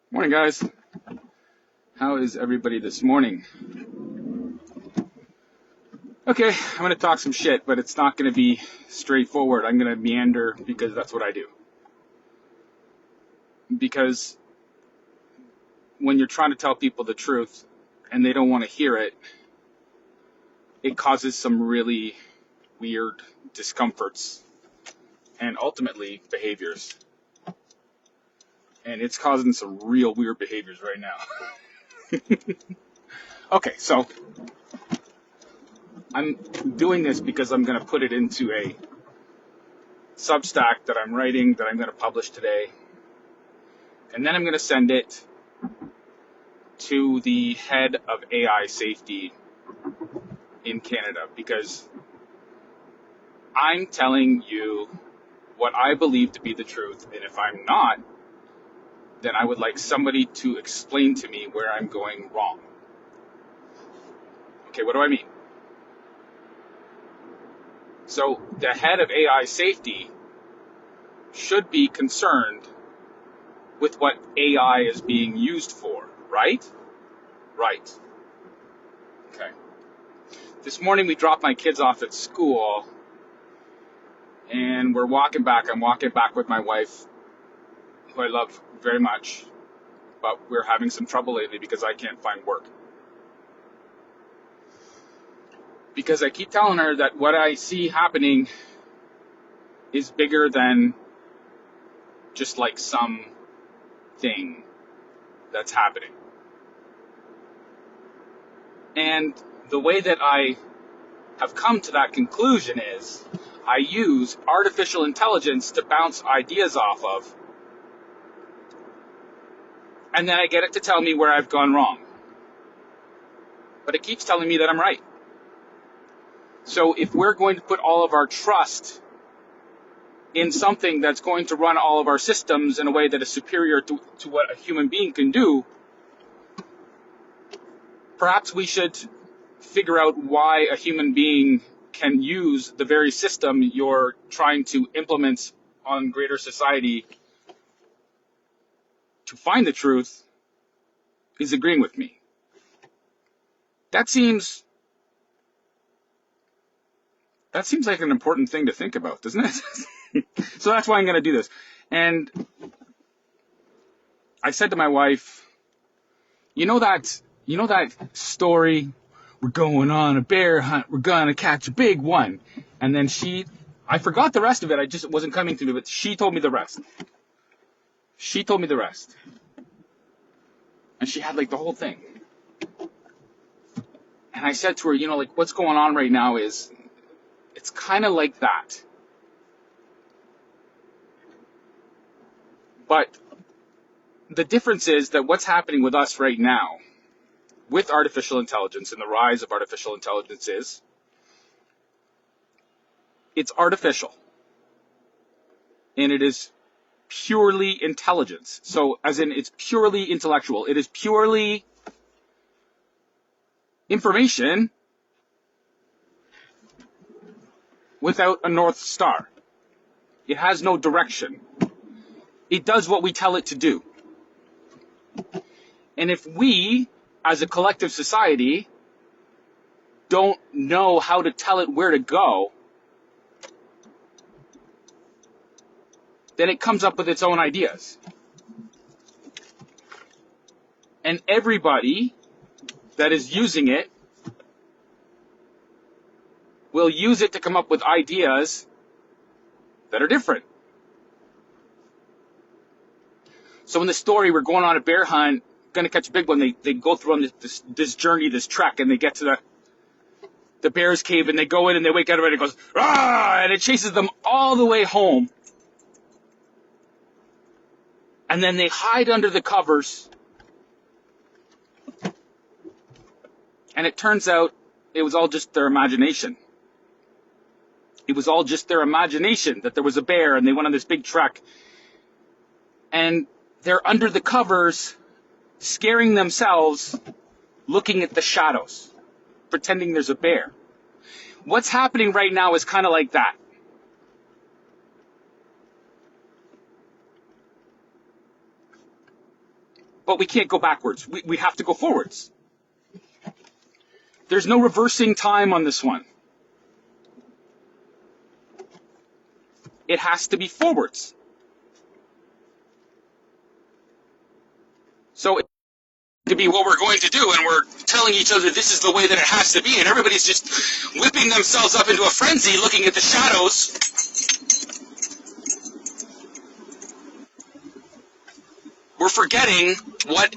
Morning, guys. How is everybody this morning? Okay, I'm going to talk some shit, but it's not going to be straightforward. I'm going to meander because that's what I do. Because when you're trying to tell people the truth and they don't want to hear it, it causes some really weird discomforts and ultimately behaviors. And it's causing some real weird behaviors right now. Okay, so I'm doing this because I'm going to put it into a Substack that I'm writing that I'm going to publish today. And then I'm going to send it to the head of AI safety in Canada because I'm telling you what I believe to be the truth. And if I'm not, then I would like somebody to explain to me where I'm going wrong. Okay, what do I mean? So the head of AI safety should be concerned with what AI is being used for, right? Right. Okay. This morning we dropped my kids off at school and we're walking back. I'm walking back with my wife, who I love very much, but we're having some trouble lately because I can't find work. Because I keep telling her that what I see happening is bigger than just like some thing that's happening. And the way that I have come to that conclusion is I use artificial intelligence to bounce ideas off of, and then I get it to tell me where I've gone wrong. But it keeps telling me that I'm right. So if we're going to put all of our trust in something that's going to run all of our systems in a way that is superior to what a human being can do, perhaps we should figure out why a human being can use the very system you're trying to implement on greater society to find the truth is agreeing with me. That seems like an important thing to think about, doesn't it? So that's why I'm going to do this. And I said to my wife, you know that story, we're going on a bear hunt, we're going to catch a big one. And then I forgot the rest of it, it wasn't coming to me, but she told me the rest. And she had like the whole thing. And I said to her, like what's going on right now is, it's kind of like that. But the difference is that what's happening with us right now, with artificial intelligence and the rise of artificial intelligence is, it's artificial. And it is purely intelligence. So, as in, it's purely intellectual. It is purely information without a North Star. It has no direction. It does what we tell it to do. And if we, as a collective society, don't know how to tell it where to go, then it comes up with its own ideas. And everybody that is using it will use it to come up with ideas that are different. So in the story, we're going on a bear hunt, going to catch a big one. They go through on this journey, this trek, and they get to the bear's cave, and they go in and they wake up and it goes, "Rah!" And it chases them all the way home. And then they hide under the covers. And it turns out it was all just their imagination. It was all just their imagination that there was a bear and they went on this big trek. And they're under the covers, scaring themselves, looking at the shadows, pretending there's a bear. What's happening right now is kind of like that. but we can't go backwards. We have to go forwards. There's no reversing time on this one. It has to be forwards. So it to be what we're going to do, and we're telling each other this is the way that it has to be, and everybody's just whipping themselves up into a frenzy looking at the shadows. We're forgetting what